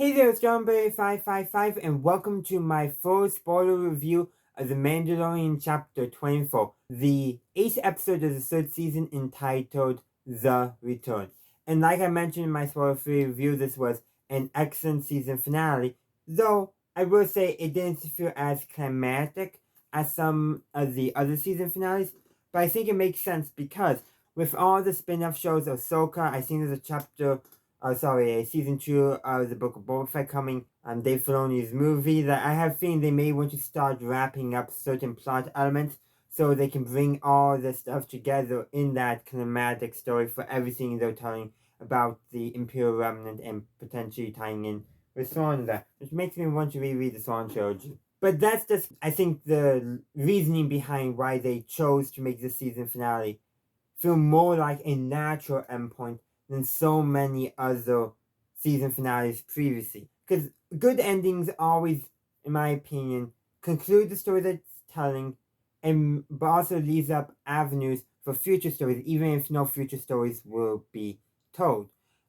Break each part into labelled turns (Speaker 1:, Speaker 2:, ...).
Speaker 1: Hey there, it's JohnBerry555 and welcome to my full spoiler review of The Mandalorian Chapter 24, the 8th episode of the 3rd season entitled The Return. And like I mentioned in my spoiler-free review, this was an excellent season finale, though I will say it didn't feel as climactic as some of the other season finales, but I think it makes sense because with all the spin-off shows, Ahsoka, I think there's a chapter season 2 of the Book of Boba Fett coming, Dave Filoni's movie, that I have feeling they may want to start wrapping up certain plot elements so they can bring all this stuff together in that climatic story for everything they're telling about the Imperial Remnant and potentially tying in with Thrawn there, which makes me want to reread the Thrawn trilogy. But that's just, I think, the reasoning behind why they chose to make this season finale feel more like a natural endpoint than so many other season finales previously. Because good endings always, in my opinion, conclude the story that's telling, and but also leaves up avenues for future stories, even if no future stories will be told.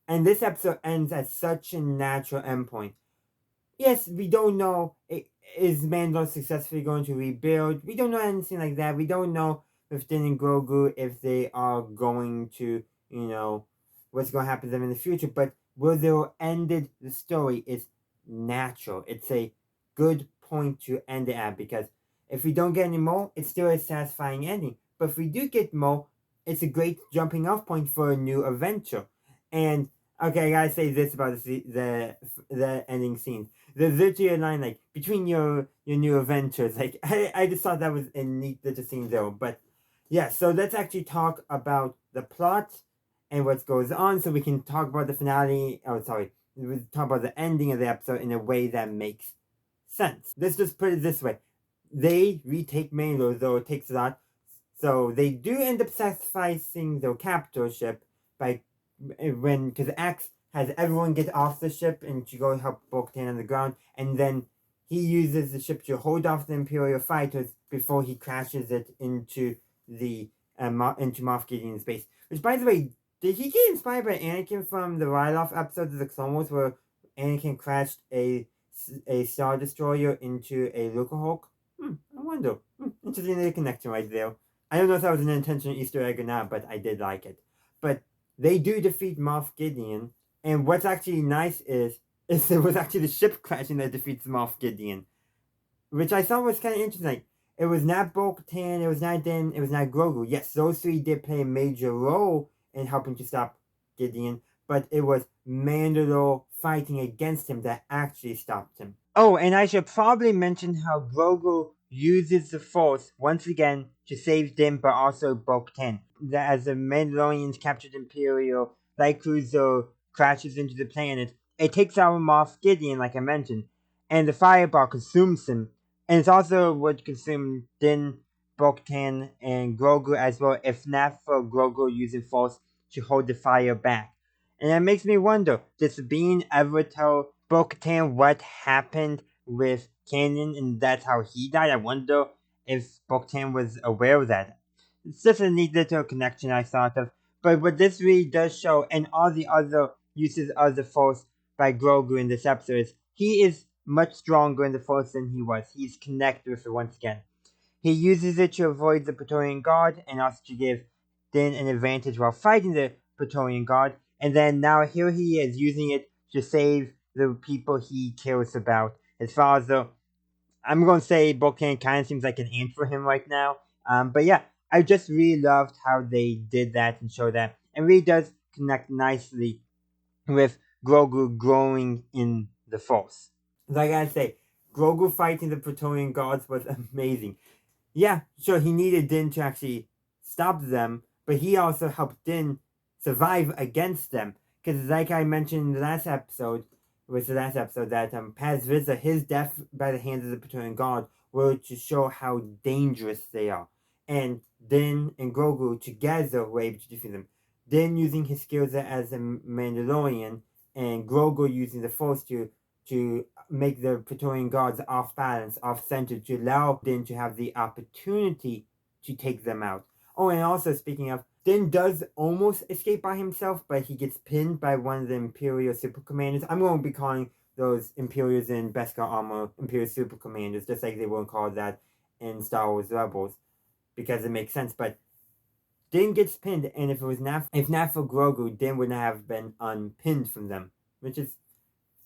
Speaker 1: And this episode ends at such a natural endpoint. Yes, we don't know, is Mandalore successfully going to rebuild? We don't know anything like that. We don't know with Din and Grogu if they are going to, what's going to happen to them in the future. But where they'll ended the story is natural. It's a good point to end it at, because if we don't get any more, it's still a satisfying ending. But if we do get more, it's a great jumping off point for a new adventure. And okay, I gotta say this about the ending scene. The literally line like between your new adventures. Like I just thought that was a neat little scene though. But yeah, so let's actually talk about the plot and what goes on, so we can talk about the finale. Oh, sorry, we talk about the ending of the episode in a way that makes sense. Let's just put it this way: they retake Mandalore, though it takes a lot. So they do end up sacrificing their capital ship by because Axe has everyone get off the ship and to go help Bo-katan on the ground, and then he uses the ship to hold off the Imperial fighters before he crashes it into the into Moff Gideon's base. Which, by the way, did he get inspired by Anakin from the Ryloth episode of the Clone Wars where Anakin crashed a Star Destroyer into a Lucrehulk? I wonder. Interesting little connection right there. I don't know if that was an intentional Easter egg or not, but I did like it. But they do defeat Moff Gideon, and what's actually nice is it was actually the ship crashing that defeats Moff Gideon, which I thought was kind of interesting. Like, it was not Bo-Katan, it was not Din, it was not Grogu. Yes, those three did play a major role in helping to stop Gideon, but it was Mandalore fighting against him that actually stopped him. Oh, and I should probably mention how Grogu uses the Force once again to save Din, but also Bo-Katan. That as the Mandalorians captured Imperial light cruiser crashes into the planet, it takes out Moff Gideon, like I mentioned, and the fireball consumes him. And it's also would consume Din, Bo-Katan, and Grogu as well, if not for Grogu using Force to hold the fire back. And that makes me wonder, does Sabine ever tell Bo-Katan what happened with Canyon and that's how he died? I wonder if Bo-Katan was aware of that. It's just a neat little connection I thought of. But what this really does show, and all the other uses of the Force by Grogu in this episode, is he is much stronger in the Force than he was. He's connected with it once again. He uses it to avoid the Praetorian Guard and also to give Din an advantage while fighting the Praetorian Guard. And then now here he is using it to save the people he cares about. His father, I'm going to say Bo-Katan kind of seems like an aunt for him right now. But yeah, I just really loved how they did that and showed that. And really does connect nicely with Grogu growing in the Force. Like I say, Grogu fighting the Praetorian Guards was amazing. Yeah, sure, he needed Din to actually stop them, but he also helped Din survive against them. Because, like I mentioned in the last episode, that Paz Vizsla, his death by the hands of the Praetorian Guard, were to show how dangerous they are. And Din and Grogu together were able to defeat them. Din using his skills as a Mandalorian, and Grogu using the Force to make the Praetorian Guards off balance, off center, to allow Din to have the opportunity to take them out. Oh, and also speaking of, Din does almost escape by himself, but he gets pinned by one of the Imperial super commanders. I'm going to be calling those Imperials in Beskar armor, Imperial Super Commanders, just like they weren't called that in Star Wars Rebels, because it makes sense. But Din gets pinned, and if not for Grogu, Din would not have been unpinned from them, which is,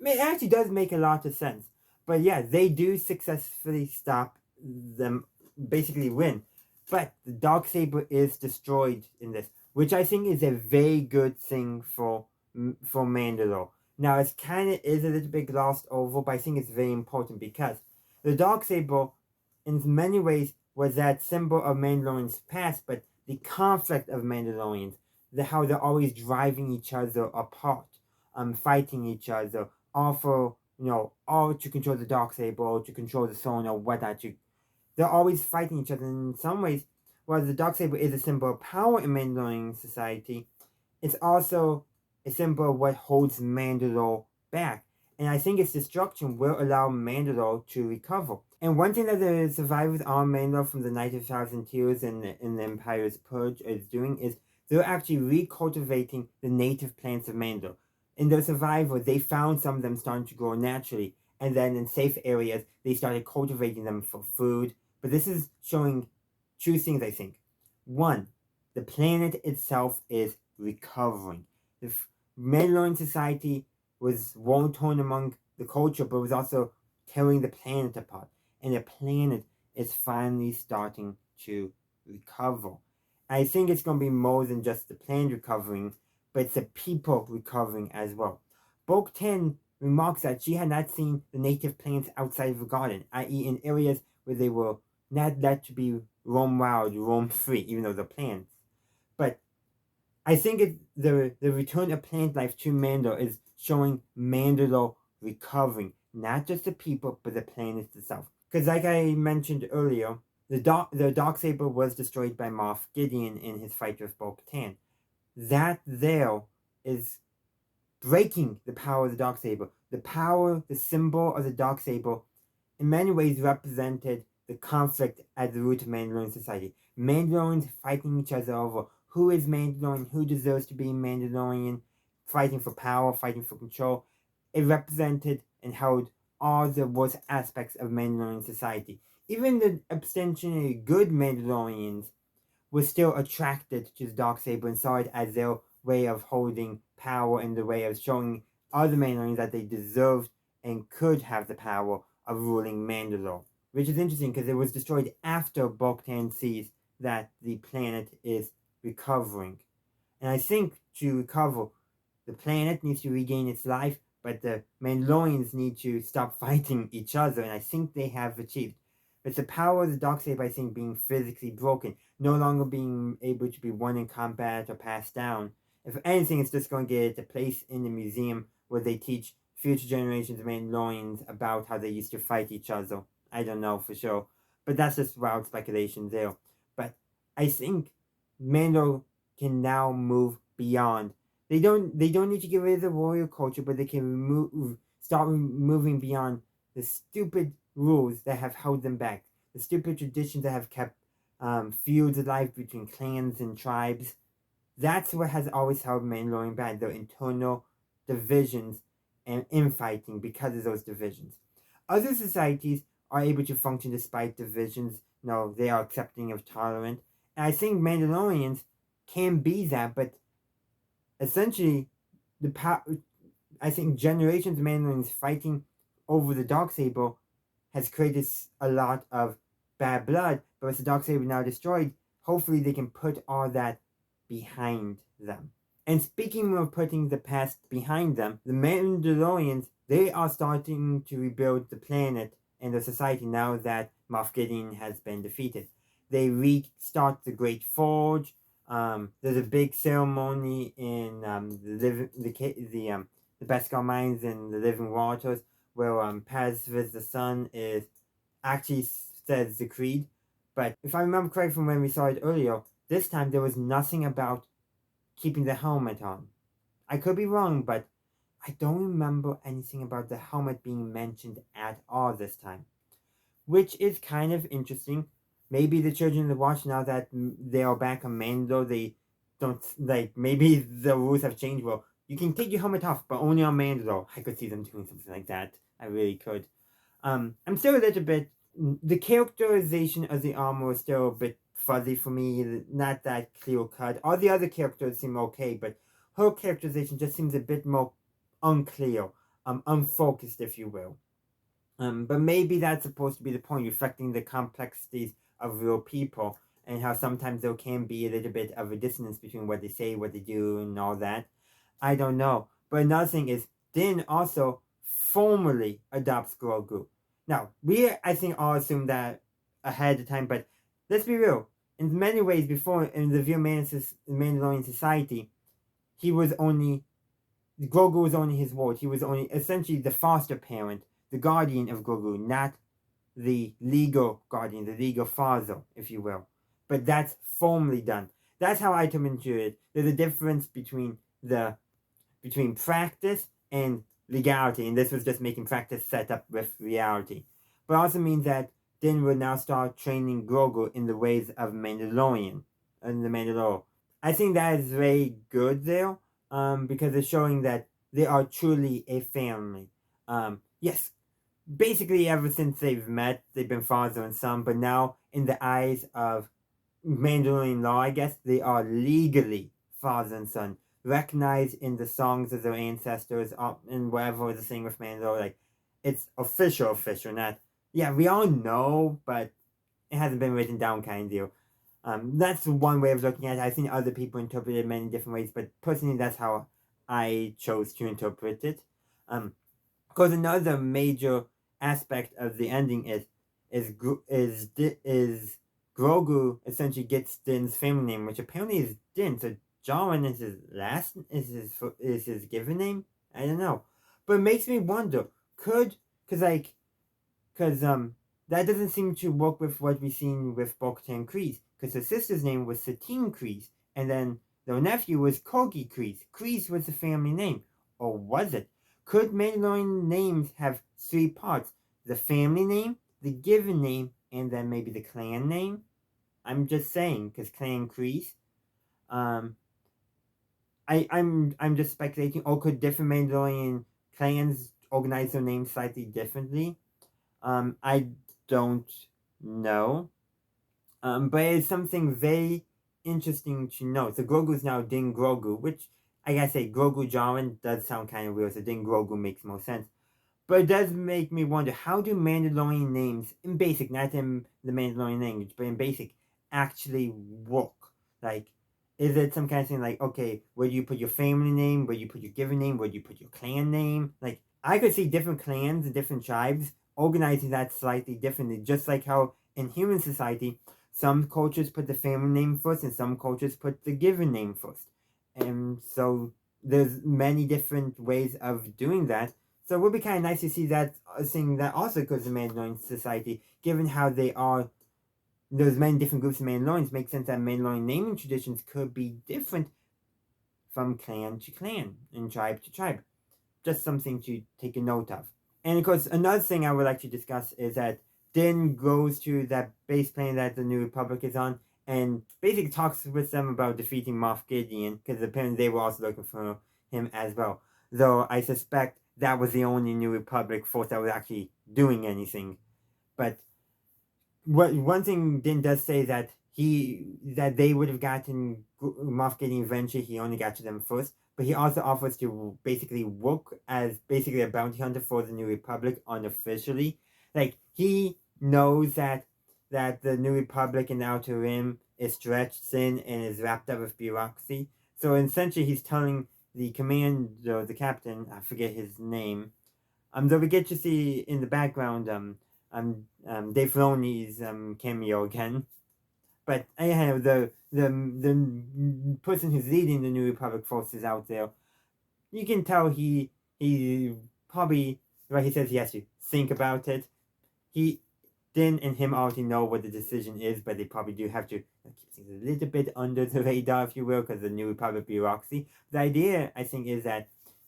Speaker 1: it actually does make a lot of sense. But yeah, they do successfully stop them, basically win. But the Darksaber is destroyed in this, which I think is a very good thing for Mandalore. Now, it kind of is a little bit glossed over, but I think it's very important because the Darksaber, in many ways, was that symbol of Mandalorian's past, but the conflict of Mandalorians, how they're always driving each other apart, fighting each other, all for, all to control the Darksaber, to control the throne, or whatnot. They're always fighting each other. And in some ways, while the Darksaber is a symbol of power in Mandalorian society, it's also a symbol of what holds Mandalore back. And I think its destruction will allow Mandalore to recover. And one thing that the survivors on Mandalore from the Night of 1,000 Tears and the Empire's Purge is doing is they're actually recultivating the native plants of Mandalore. In their survival, they found some of them starting to grow naturally. And then in safe areas, they started cultivating them for food. But this is showing two things, I think. One, the planet itself is recovering. The Mandalorian society was war-torn among the culture, but was also tearing the planet apart. And the planet is finally starting to recover. I think it's going to be more than just the planet recovering, but it's the people recovering as well. Bo-Katan remarks that she had not seen the native plants outside of the garden, i.e. in areas where they were not let to be roam wild, roam free, even though they're plants. But I think the return of plant life to Mandalore is showing Mandalore recovering, not just the people, but the planet itself. Because like I mentioned earlier, the Darksaber was destroyed by Moff Gideon in his fight with Bo-Katan. That there is breaking the power of the Darksaber. The power, the symbol of the Darksaber, in many ways represented the conflict at the root of Mandalorian society. Mandalorians fighting each other over who is Mandalorian, who deserves to be Mandalorian, fighting for power, fighting for control. It represented and held all the worst aspects of Mandalorian society. Even the ostensibly good Mandalorians were still attracted to the Darksaber and saw it as their way of holding power and the way of showing other Mandalorians that they deserved and could have the power of ruling Mandalore. Which is interesting because it was destroyed after Bo-Katan sees that the planet is recovering. And I think to recover, the planet needs to regain its life, but the Mandalorians need to stop fighting each other, and I think they have achieved. It's the power of the Darksaber, I think, being physically broken, no longer being able to be won in combat or passed down. If anything, it's just going to get a place in the museum where they teach future generations of Mandalorians about how they used to fight each other. I don't know for sure, but that's just wild speculation there. But I think Mando can now move beyond. They don't need to get rid of the warrior culture, but they can start moving beyond the stupid rules that have held them back, the stupid traditions that have kept feuds alive between clans and tribes. That's what has always held Mandalorian back, their internal divisions and infighting because of those divisions. Other societies are able to function despite divisions. No, they are accepting of tolerant. And I think Mandalorians can be that, but essentially, I think generations of Mandalorians fighting over the Darksaber has created a lot of bad blood. But with the Darksaber now destroyed, hopefully they can put all that behind them. And speaking of putting the past behind them, the Mandalorians, they are starting to rebuild the planet and the society now that Moff Gideon has been defeated. They restart the Great Forge. There's a big ceremony in the Beskar Mines and the Living Waters where Paz the Sun is actually says the creed. But if I remember correctly from when we saw it earlier, this time there was nothing about keeping the helmet on. I could be wrong, but I don't remember anything about the helmet being mentioned at all this time. Which is kind of interesting. Maybe the children of the Watch, now that they are back on Mando, they don't, like, maybe the rules have changed. Well, You can take your helmet off, but only on Mandalore. I could see them doing something like that. I really could. I'm still a little bit. The characterization of the armor is still a bit fuzzy for me. Not that clear cut. All the other characters seem okay, but her characterization just seems a bit more unclear, unfocused, if you will. But maybe that's supposed to be the point, reflecting the complexities of real people and how sometimes there can be a little bit of a dissonance between what they say, what they do, and all that. I don't know. But another thing is, Din also formally adopts Grogu. Now, we, I think, all assumed that ahead of time, but let's be real. In many ways, before in the Mandalorian society, he was only Grogu was only his ward. He was only essentially the foster parent, the guardian of Grogu, not the legal guardian, the legal father, if you will. But that's formally done. That's how I come into it. There's a difference between practice and legality, and this was just making practice set up with reality. But it also means that Din will now start training Grogu in the ways of Mandalorian, in the Mandalore. I think that is very good there, because it's showing that they are truly a family. Yes, basically ever since they've met, they've been father and son, but now in the eyes of Mandalorian law, I guess, they are legally father and son, recognized in the songs of their ancestors, and whatever the thing with Mandalore, like, it's official, not, yeah, we all know, but it hasn't been written down kind of deal. That's one way of looking at it. I've seen other people interpret it many different ways, but personally, that's how I chose to interpret it. Because another major aspect of the ending is Grogu essentially gets Din's family name, which apparently is Din. So Jaren is his given name. I don't know, but it makes me wonder. Because that doesn't seem to work with what we've seen with bo-katan Kryze, because her sister's name was Satine Kryze, and then their nephew was Kogi Kryze. Kryze was the family name, or was it? Could Mandalorian names have three parts? The family name, the given name, and then maybe the clan name? I'm just saying, because Clan Kryze. I'm just speculating. Or could different Mandalorian clans organize their names slightly differently? I don't know. But it's something very interesting to know. So Grogu's now Din Grogu, which I gotta say, Grogu Jaren does sound kind of weird, so Din Grogu makes more sense. But it does make me wonder, how do Mandalorian names, in basic, not in the Mandalorian language, but in basic, actually work? Like, is it some kind of thing like, okay, where do you put your family name, where do you put your given name, where do you put your clan name? Like, I could see different clans and different tribes organizing that slightly differently, just like how in human society, some cultures put the family name first and some cultures put the given name first. And so there's many different ways of doing that. So it would be kind of nice to see that thing that also occurs in Mandalorian society, given how there's many different groups of Mandalorians. Makes sense that Mandalorian naming traditions could be different from clan to clan and tribe to tribe. Just something to take a note of. And of course, another thing I would like to discuss is that Din goes to that base planet that the New Republic is on and basically talks with them about defeating Moff Gideon, because apparently they were also looking for him as well. Though I suspect that was the only New Republic force that was actually doing anything. But one thing Din does say that they would have gotten Moff Gideon eventually. He only got to them first, but he also offers to basically work as basically a bounty hunter for the New Republic unofficially. Like, he knows that the New Republic in the Outer Rim is stretched thin and is wrapped up with bureaucracy. So essentially, he's telling the commander, the captain, I forget his name. Though we get to see in the background, Dave Filoni's cameo again. But anyhow, the person who's leading the New Republic forces out there, you can tell he probably, right, he says he has to think about it. Din and him already know what the decision is, but they probably do have to keep things a little bit under the radar, if you will, because the New Republic bureaucracy. The idea, I think, is that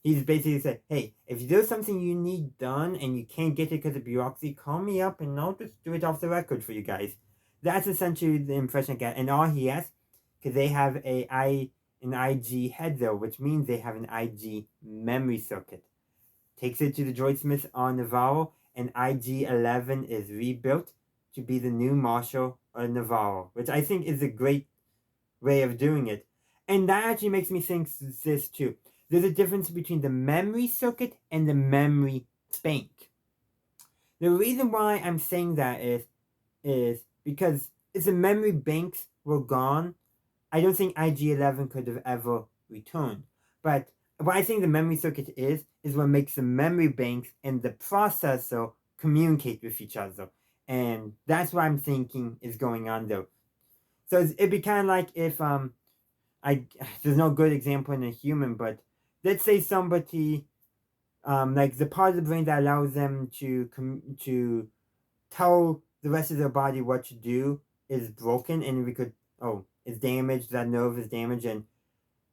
Speaker 1: he's basically said, hey, if there's something you need done and you can't get it because of bureaucracy, call me up and I'll just do it off the record for you guys. That's essentially the impression I get. And all he asks, because they have an IG head though, which means they have an IG memory circuit. Takes it to the droid smith on Navarro, and IG-11 is rebuilt to be the new Marshal of Navarro, which I think is a great way of doing it. And that actually makes me think this too. There's a difference between the memory circuit and the memory bank. The reason why I'm saying that is because if the memory banks were gone, I don't think IG-11 could have ever returned. But what I think the memory circuit is what makes the memory banks and the processor communicate with each other. And that's what I'm thinking is going on though. So it'd be kind of like if there's no good example in a human, but let's say somebody like the part of the brain that allows them to tell the rest of their body what to do is broken, and we could is damaged, that nerve is damaged,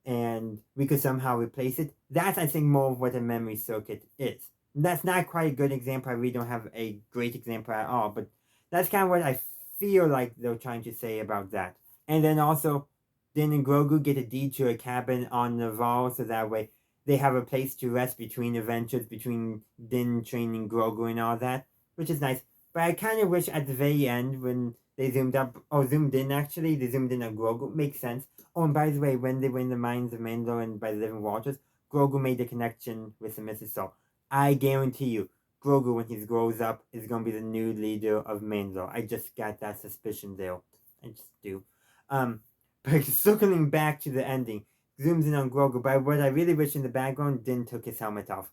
Speaker 1: and we could somehow replace it. That's, I think, more of what a memory circuit is. That's not quite a good example. I really don't have a great example at all, but that's kind of what I feel like they're trying to say about that. And then also, Din and Grogu get a deed to a cabin on Navarro, so that way they have a place to rest between adventures, between Din training Grogu and all that, which is nice. But I kind of wish at the very end, when they zoomed in actually, they zoomed in on Grogu, makes sense. Oh, and by the way, when they were in the mines of Mandalorian by the Living Waters, Grogu made a connection with the Mrs. Soul. I guarantee you, Grogu, when he grows up, is going to be the new leader of Mandalore. I just got that suspicion there. I just do. But circling back to the ending, zooms in on Grogu, but what I really wish in the background, Din took his helmet off.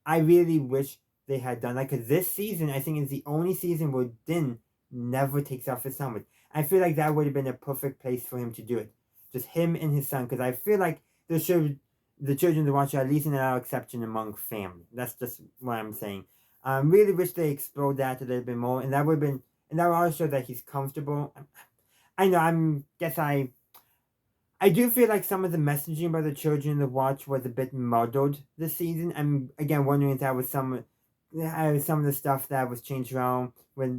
Speaker 1: I really wish they had done that, because this season, I think, is the only season where Din never takes off his helmet. I feel like that would have been a perfect place for him to do it. Just him and his son, because I feel like the children to watch at least an exception among family. That's just what I'm saying. I really wish they explored that a little bit more, and that would also show that he's comfortable. I know, I do feel like some of the messaging about the children to watch was a bit muddled this season. I'm again wondering if that was some of the stuff that was changed around with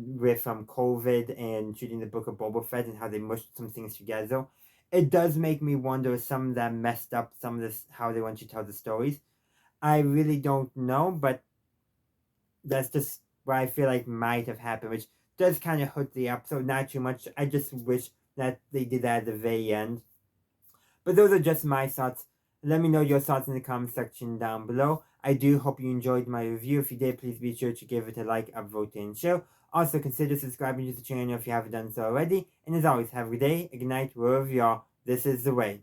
Speaker 1: COVID and shooting the Book of Boba Fett and how they mushed some things together. It does make me wonder if some of that messed up some of this how they want you to tell the stories. I really don't know, but that's just what I feel like might have happened, which does kind of hurt the episode. Not too much. I just wish that they did that at the very end. But those are just my thoughts. Let me know your thoughts in the comment section down below. I do hope you enjoyed my review. If you did, please be sure to give it a like, upvote, and share. Also, consider subscribing to the channel if you haven't done so already. And as always, have a good day, a good night, wherever you are. This is the way.